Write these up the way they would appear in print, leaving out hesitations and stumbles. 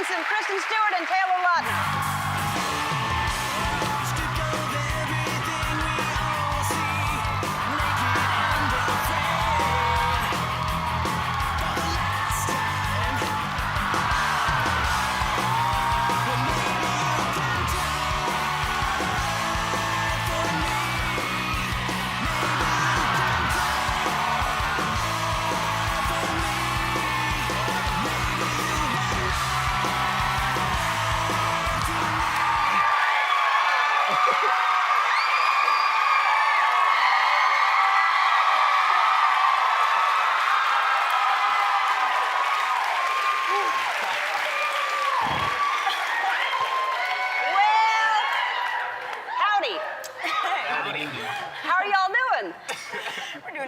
Johnson, Kristen Stewart, and Taylor Lautner.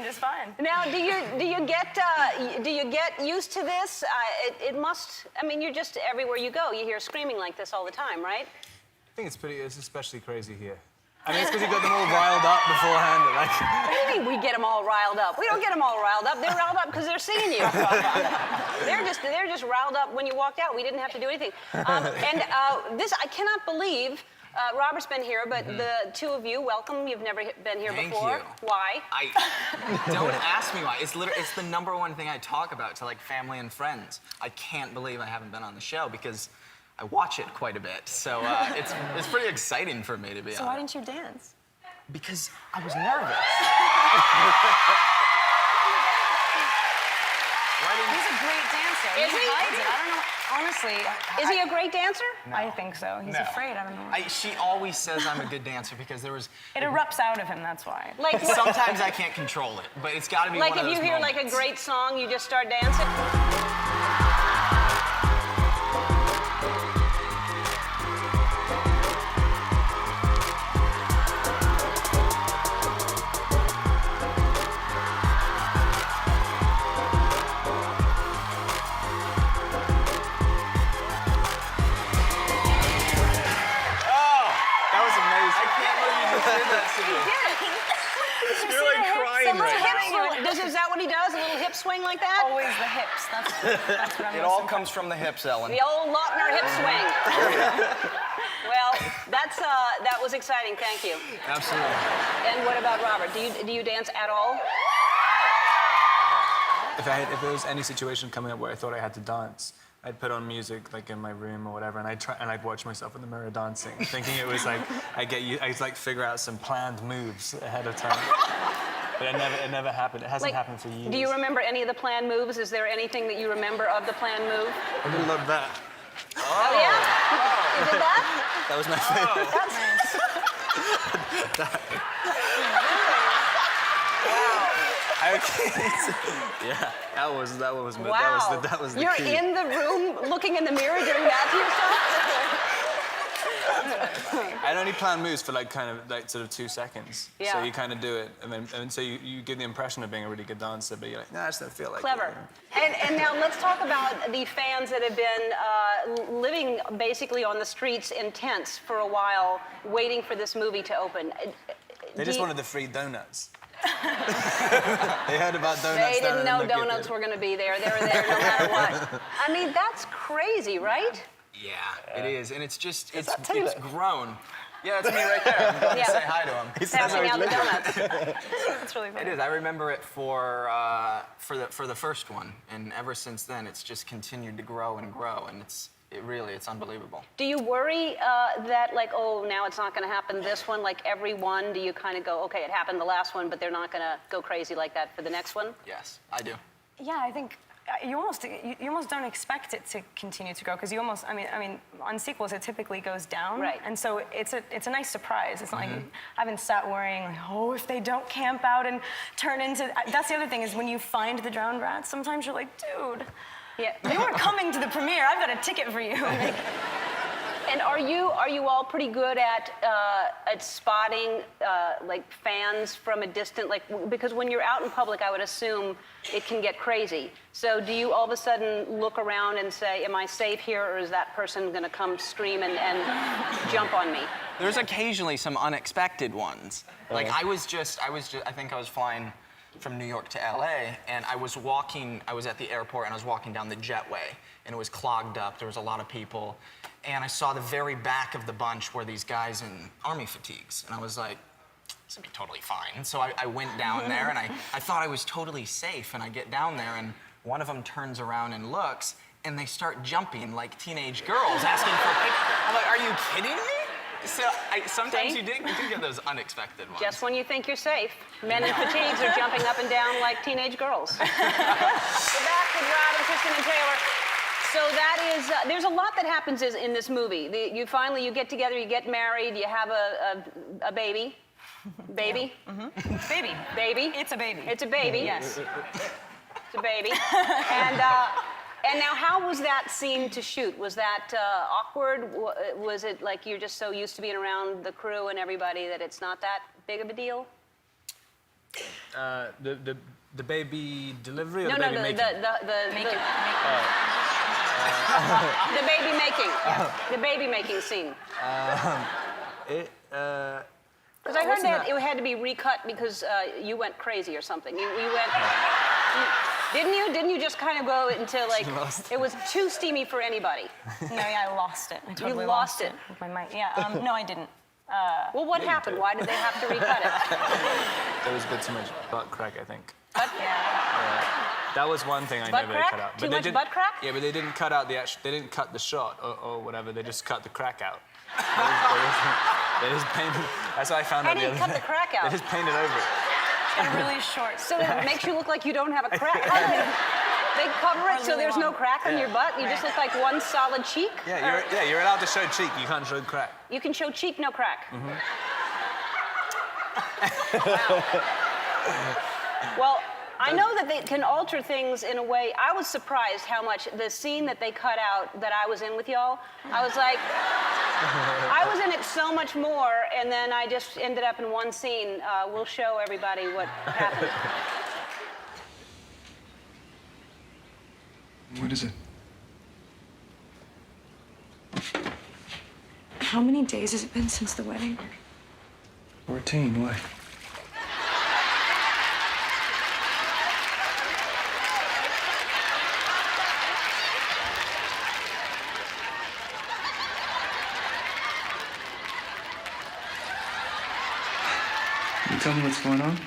Just fine. Now, do you get used to this? It must. I mean, you're just everywhere you go. You hear screaming like this all the time, right? I think it's especially crazy here. I mean, it's because you got them all riled up beforehand. Like... What do you mean we get them all riled up? We don't get them all riled up. They're riled up because they're seeing you. they're just riled up when you walked out. We didn't have to do anything. This I cannot believe. Robert's been here, but the two of you, welcome. You've never been here before. Thank you. Why? Don't ask me why. It's the number one thing I talk about to like family and friends. I can't believe I haven't been on the show because I watch it quite a bit. So it's pretty exciting for me to be on. So why didn't you dance? Because I was nervous. He's a great dancer. Is he? Hides it. I don't know. Honestly. Is he a great dancer? No. I think so. He's afraid. I don't know. She always says I'm a good dancer because there was... It erupts out of him, that's why. Like sometimes I can't control it, but it's got to be like one of those if you hear moments. like a great song, you just start dancing? You're like crying right now. Is that what he does? A little hip swing like that? Always the hips. That's what I'm It all comes from the hips, Ellen. The old Lautner hip swing. Well, that was exciting. Thank you. Absolutely. And what about Robert? Do you dance at all? If there was any situation coming up where I thought I had to dance, I'd put on music like in my room or whatever, and I'd watch myself in the mirror dancing, thinking it was like I'd like figure out some planned moves ahead of time. But it never happened. It hasn't happened for years. Do you remember any of the planned moves? Is there anything that you remember of the planned move? I really love that. Oh yeah? You did that? That was my favorite. That's Yeah, that was wow. that was the You're key. in the room looking in the mirror doing that to yourself? I'd only plan moves for like sort of 2 seconds. Yeah. So you kind of do it, and so you give the impression of being a really good dancer, but you're like, nah, I just don't feel like Clever. it. And now let's talk about the fans that have been living basically on the streets in tents for a while, waiting for this movie to open. They just wanted the free donuts. They heard about donuts. They didn't know donuts were going to be there. They were there no matter what. I mean, that's crazy, right? Yeah, it is, and it's grown. Yeah, that's me right there. I'm going to say hi to him. Passing out the donuts. That's really funny. It is. I remember it for the first one, and ever since then, it's just continued to grow and grow, and it's unbelievable. Do you worry that, like, oh, now it's not going to happen this one, like every one? Do you kind of go, okay, it happened the last one, but they're not going to go crazy like that for the next one? Yes, I do. Yeah, I think you almost don't expect it to continue to grow because you almost, I mean, on sequels it typically goes down, right? And so it's a nice surprise. It's not like I haven't sat worrying like, oh, if they don't camp out and turn into. That's the other thing is when you find the drowned rats, sometimes you're like, dude. Yeah. You were coming to the premiere. I've got a ticket for you. And are you all pretty good at spotting like fans from a distant, like, because when you're out in public, I would assume it can get crazy. So do you all of a sudden look around and say, am I safe here, or is that person going to come scream and jump on me? There's occasionally some unexpected ones. Like I think I was flying from New York to LA, and I was at the airport, and I was walking down the jetway, and it was clogged up. There was a lot of people, and I saw the very back of the bunch were these guys in army fatigues, and I was like, this would be totally fine. So I went down there, and I thought I was totally safe, and I get down there, and one of them turns around and looks, and they start jumping like teenage girls, asking for pictures. I'm like, are you kidding me? So sometimes you do get those unexpected ones. Just when you think you're safe, men in fatigues are jumping up and down like teenage girls. We're back with Rob and Kristen and Taylor. So that is, there's a lot that happens in this movie. You get together, you get married, you have a baby. Baby? Yeah. Mm-hmm. Baby. Baby? It's a baby. It's a baby. Yes. It's a baby. And now, how was that scene to shoot? Was that awkward? Was it like you're just so used to being around the crew and everybody that it's not that big of a deal? The baby delivery or No, the baby no, making? The baby making. The baby making scene. Because I heard that it had to be recut because you went crazy or something. You went. Didn't you? Didn't you just kind of go into like it was too steamy for anybody? No, yeah, I lost it. I totally lost it with my mic. Yeah. No, I didn't. Well, what happened? Why did they have to recut it? There was a bit too much butt crack, I think. Yeah. That was one thing I Butt never crack? cut out. Too much butt crack? Yeah, but they didn't cut out the actual. They didn't cut the shot or whatever. They just cut the crack out. They just painted. That's what I found How out do the you other cut day. the crack out? They just painted over it. Got really short. So it makes you look like you don't have a crack. How do they cover it so there's no crack on your butt? You just look like one solid cheek? Yeah, you're allowed to show cheek. You can't show crack. You can show cheek, no crack. Mm-hmm. Well, I know that they can alter things in a way. I was surprised how much the scene that they cut out that I was in with y'all, I was like, I was in it so much more, and then I just ended up in one scene. We'll show everybody what happened. What is it? How many days has it been since the wedding? 14, why? Can you tell me what's going on?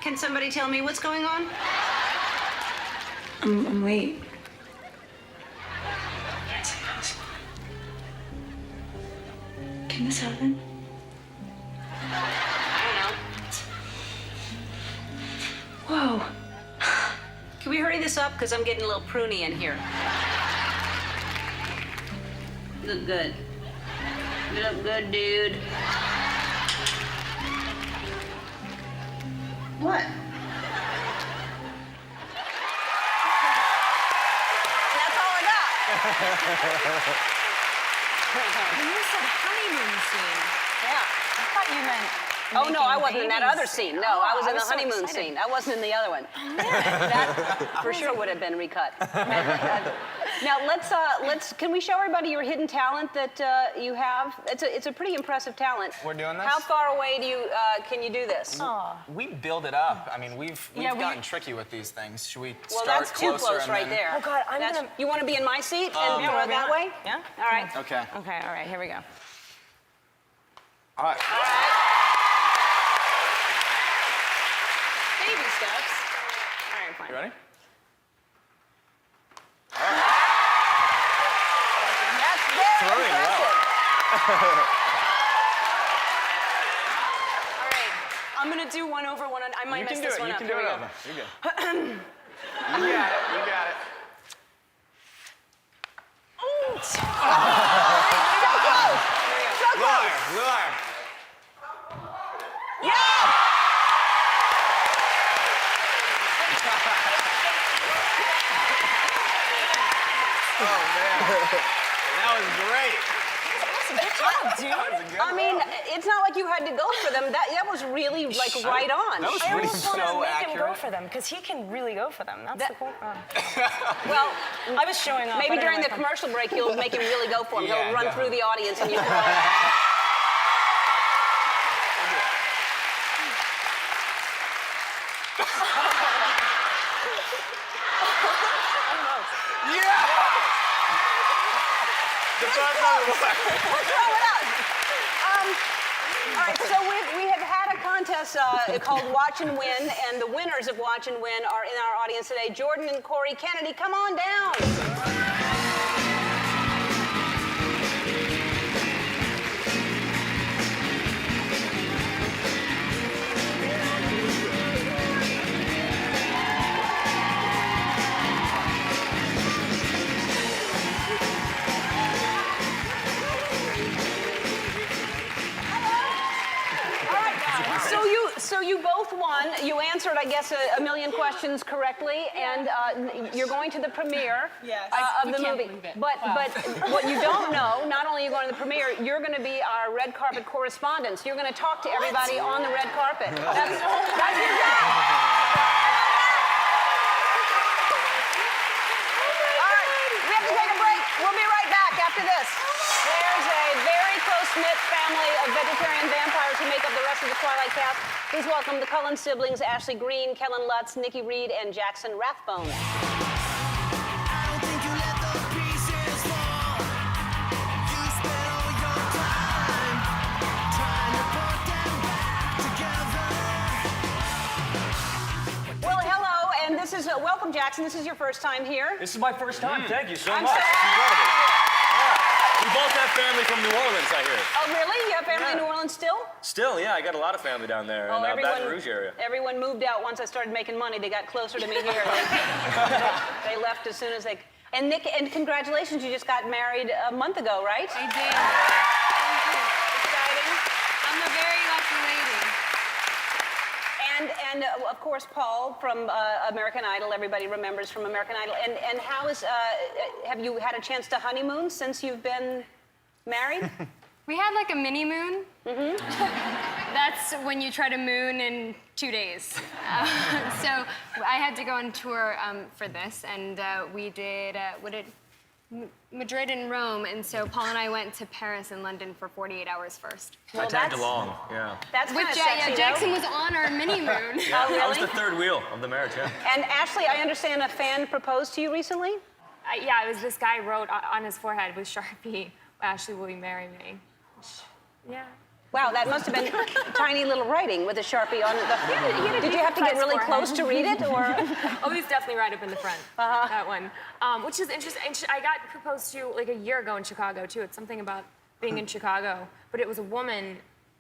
Can somebody tell me what's going on? I'm late. Can this happen? I don't know. Whoa. Can we hurry this up? Because I'm getting a little pruny in here. You look good. You look good, dude. What? That's all I got. When you said honeymoon scene, Yeah. I thought you meant. Oh, no, I wasn't in that making other babies. scene. No, Oh, I was in the so honeymoon excited. scene. I wasn't in the other one. That for sure would have been recut. Now, can we show everybody your hidden talent that you have? It's a pretty impressive talent. We're doing this? How far away can you do this? We build it up. I mean, we've Yeah, gotten tricky with these things. Should we Well, start that's too closer close and right then- there. Oh, God, You want to be in my seat and Yeah, throw it why that not? way? Yeah? All right. Okay. Okay, all right, here we go. All right. Baby steps. All right, fine. You ready? That's very Throwing well. impressive. All right, I'm gonna do one over one. I might You mess can do this it. one You up. can Here do we it go. over. You're good. You got it. You got it. So close. Lure. Yeah! Oh man, that was great. Good job, dude. That was a good I mean, it's not like you had to go for them. That was really like right on. That was I really almost want to so make him go accurate. for them because he can really go for them. That's That- the cool. Well, I was showing off. maybe I don't during know the if I'm- commercial break, you'll make him really go for him. Yeah, He'll run through definitely. the audience and you can throw it out. All right, so we have had a contest called Watch and Win, and the winners of Watch and Win are in our audience today. Jordan and Corey Kennedy, come on down. So you both won. You answered, I guess, a million questions correctly, and you're going to the premiere of the movie. But what you don't know, not only are you going to the premiere, you're going to be our red carpet correspondent. You're going to talk to everybody on the red carpet. That's your job. All right, we have to take a break. We'll be right back after this. There's a very close-knit family of vegetarian vampires who make up the rest of the Twilight cast. Please welcome the Cullen siblings, Ashley Greene, Kellen Lutz, Nikki Reed, and Jackson Rathbone. Well, hello, and this is, welcome, Jackson. This is your first time here. This is my first time. Thank you so I'm much. so It's happy. incredible. Yeah. We both have family from New Orleans, I hear. Oh, really? You have family in New Orleans still? Still, yeah, I got a lot of family down there in Baton Rouge area. Everyone moved out once I started making money. They got closer to me here. They left as soon as they... And Nick, and congratulations, you just got married a month ago, right? I did. Exciting. I'm a very lucky lady. And of course, Paul from American Idol. Everybody remembers from American Idol. And how is, have you had a chance to honeymoon since you've been married? We had like a mini moon. That's when you try to moon in 2 days. So I had to go on tour for this, and we did Madrid and Rome, and so Paul and I went to Paris and London for 48 hours first. I tagged along, yeah. That's kind of sexy, Yeah, Jackson was on our mini moon. Yeah, Oh, really? I was the third wheel of the marriage, yeah. And Ashley, I understand a fan proposed to you recently? Yeah, it was this guy wrote on his forehead with Sharpie, "Ashley, will you marry me?" Yeah. Wow, that must have been tiny little writing with a Sharpie on it. Did you have to get really close to read it, or? Oh, he's definitely right up in the front. That one, which is interesting. I got proposed to like a year ago in Chicago too. It's something about being in Chicago, but it was a woman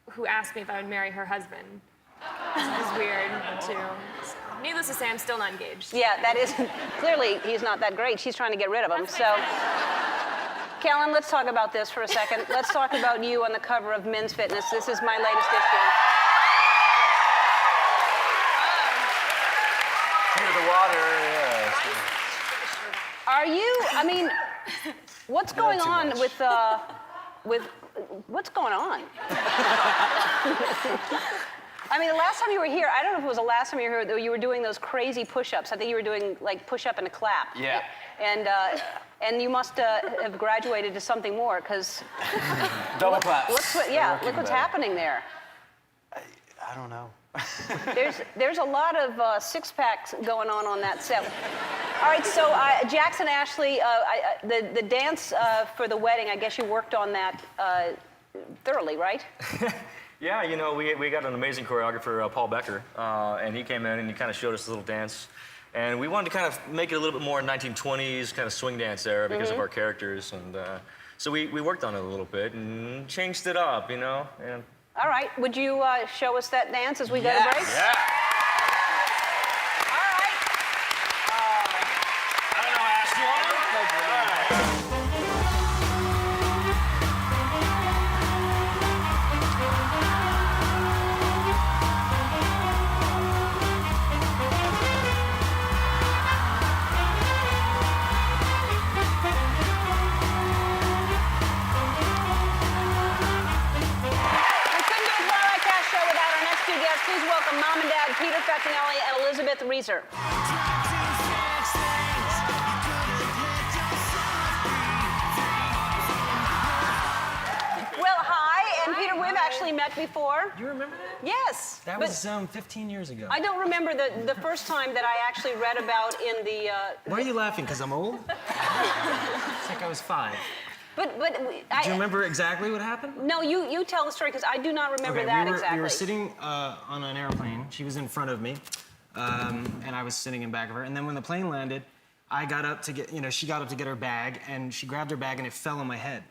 who asked me if I would marry her husband. It was weird too. So, needless to say, I'm still not engaged. Yeah, that is, clearly he's not that great. She's trying to get rid of him, so. Kellen, let's talk about this for a second. Let's talk about you on the cover of Men's Fitness. This is my latest issue. Hear the water, yeah. Are you, I mean, what's going on with, what's going on? I mean, the last time you were here, I don't know if it was the last time you were here, though, you were doing those crazy push-ups. I think you were doing, like, push-up and a clap. Yeah. And you must have graduated to something more, because... Double claps. Look what's happening there. I don't know. There's a lot of six-packs going on that set. All right, so Jackson, Ashley, the dance for the wedding, I guess you worked on that thoroughly, right? Yeah, you know, we got an amazing choreographer, Paul Becker, and he came in and he kind of showed us a little dance. And we wanted to kind of make it a little bit more 1920s kind of swing dance era because of our characters. And so we worked on it a little bit and changed it up, you know. And All right, would you show us that dance as we go to break? yeah. All right. I don't know, Ash, you want to? All right. Please welcome Mom and Dad, Peter Facinelli and Elizabeth Reeser. Well, hi, and Peter, we've actually met before. You remember that? Yes. That but was 15 years ago. I don't remember the first time that I actually read about in the... Why are you laughing? Because I'm old? It's like I was 5. But Do you remember exactly what happened? No, you tell the story because I do not remember that exactly. We were sitting on an airplane. She was in front of me, and I was sitting in back of her. And then when the plane landed, I got up to get, she got up to get her bag, and she grabbed her bag, and it fell on my head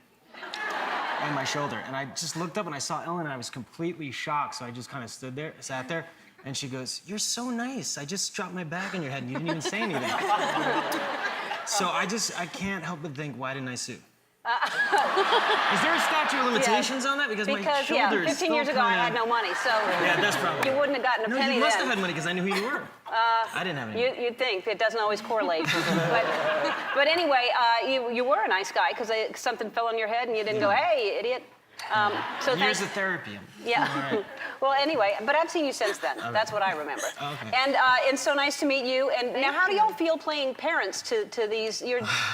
and my shoulder. And I just looked up, and I saw Ellen, and I was completely shocked. So I just kind of sat there, and she goes, "You're so nice. I just dropped my bag on your head, and you didn't even say anything." So I can't help but think, why didn't I sue? Is there a statute of limitations on that? Because my shoulder is 15 years ago I had no money, so that's probably. you wouldn't have gotten a penny then. No, you must have had money because I knew who you were. I didn't have any. You'd think it doesn't always correlate, but anyway, you were a nice guy because something fell on your head and you didn't go, "Hey, idiot." So years of therapy. Yeah. Right. Well, anyway, but I've seen you since then. Okay. That's what I remember. Okay. And so nice to meet you. And now, how do y'all feel playing parents to these?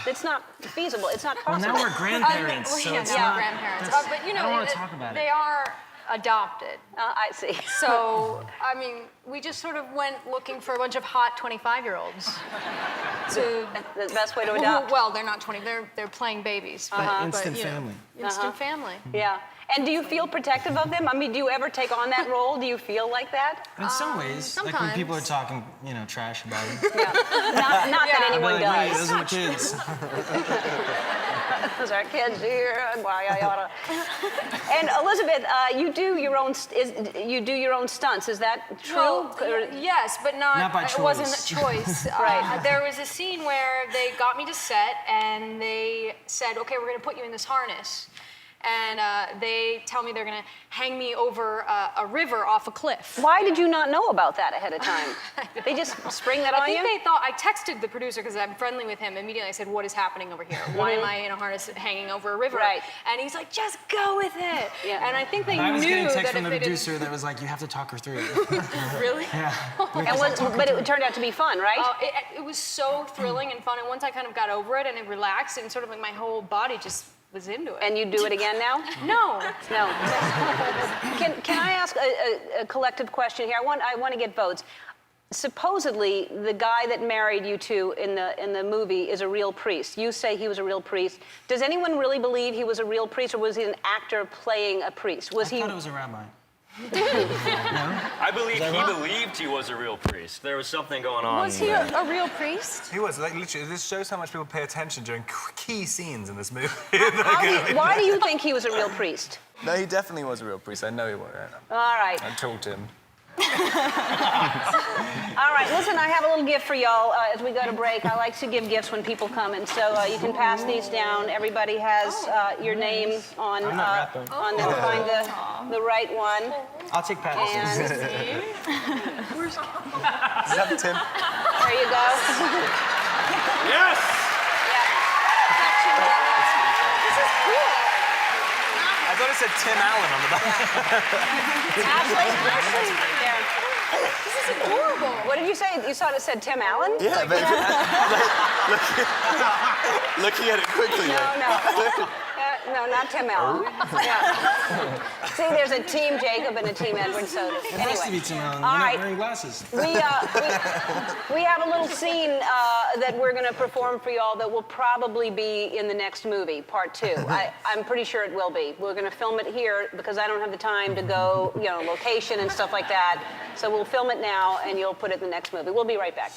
It's not feasible. It's not possible. Well, now we're grandparents, so it's not. Grandparents. But I don't want to talk about it. They are adopted. I see. So, I mean, we just sort of went looking for a bunch of hot 25-year-olds. The best way to adopt. Well, they're not 20. They're playing babies. But, Instant family. Instant family. Yeah. And do you feel protective of them? I mean, do you ever take on that role? Do you feel like that? In some ways. Sometimes. Like when people are talking, trash about them. Yeah. Not that anyone Like, wait, does. those are the kids. Those are kids here, and why I oughta. And Elizabeth, you do your own stunts. Is that true? Well, yes, but not by choice. It wasn't a choice. Right. There was a scene where they got me to set, and they said, "Okay, we're going to put you in this harness." And they tell me they're going to hang me over a river off a cliff. Why did you not know about that ahead of time? They just spring that on you? I think they thought, I texted the producer because I'm friendly with him immediately. I said, "What is happening over here? Why am I in a harness hanging over a river?" Right. And he's like, "Just go with it." Yeah. And I think they I was knew getting a that text from if the they producer that was like, "You have to talk her through it." Really? Yeah. But it turned out to be fun, right? It was so thrilling and fun. And once I kind of got over it and it relaxed and sort of like my whole body just was into it. And you do it again now? No. No. Can I ask a collective question here? I want to get votes. Supposedly, the guy that married you two in the movie is a real priest. You say he was a real priest. Does anyone really believe he was a real priest, or was he an actor playing a priest? I thought it was a rabbi. I believe he believed he was a real priest. There was something going on. Was he a real priest? He was, like, literally, this shows how much people pay attention during key scenes in this movie. Why do you think he was a real priest? No, he definitely was a real priest. I know he was. All right. I talked to him. All right, listen, I have a little gift for y'all as we go to break. I like to give gifts when people come, and so you can pass these down. Everybody has your name on them. Find the right one. I'll take Pattinson's. And Is that Tim? there you go. Yes! This is cool. I thought it said Tim Allen on the back. Ashley? There. This is adorable. What did you say? You thought it said Tim Allen? Yeah, but looking at it quickly. No, not Tim Allen. Yeah. See, there's a Team Jacob and a Team Edward. So It has to be Tim Allen. All You're right. not wearing glasses. We have a little scene that we're going to perform for y'all that will probably be in the next movie, part 2. I'm pretty sure it will be. We're going to film it here because I don't have the time to go, location and stuff like that. So we'll film it now, and you'll put it in the next movie. We'll be right back.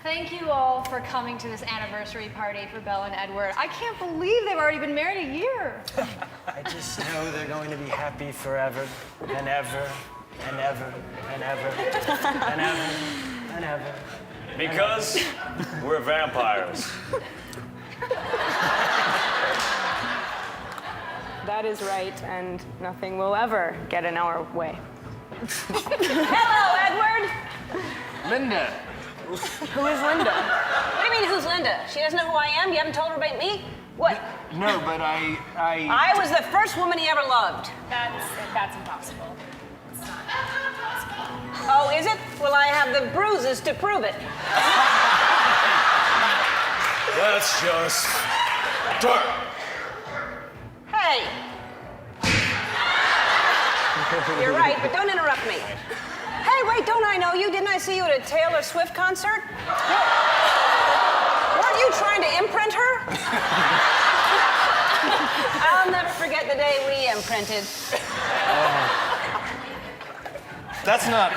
Thank you all for coming to this anniversary party for Belle and Edward. I can't believe they've already been married a year. I just know they're going to be happy forever and ever and ever and ever and ever and ever. Because we're vampires. That is right, and nothing will ever get in our way. Hello, Edward. Linda. Who is Linda? What do you mean, who's Linda? She doesn't know who I am? You haven't told her about me? What? No, but I I was the first woman he ever loved. That's impossible. It's not possible. Oh, is it? Well, I have the bruises to prove it. That's just dirt. Hey. You're right, but don't interrupt me. Hey, wait, don't I know you? Didn't I see you at a Taylor Swift concert? Weren't you trying to imprint her? printed. That's not.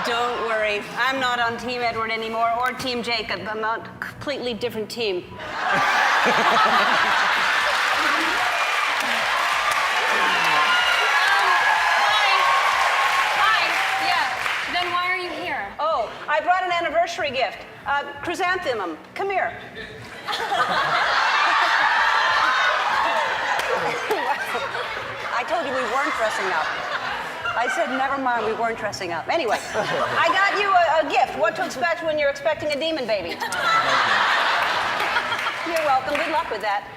Don't worry, I'm not on Team Edward anymore or Team Jacob. I'm on a completely different team. Hi. Yeah. Then why are you here? Oh, I brought an anniversary gift. Chrysanthemum, come here. I told you we weren't dressing up. I said, never mind, we weren't dressing up. Anyway, I got you a gift. What to expect when you're expecting a demon baby. You're welcome. Good luck with that.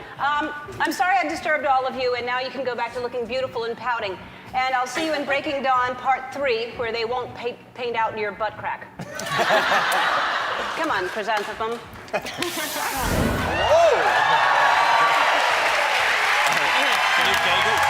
I'm sorry I disturbed all of you, and now you can go back to looking beautiful and pouting. And I'll see you in Breaking Dawn Part 3, where they won't paint out your butt crack. Come on, Chrysanthemum. Can you take it?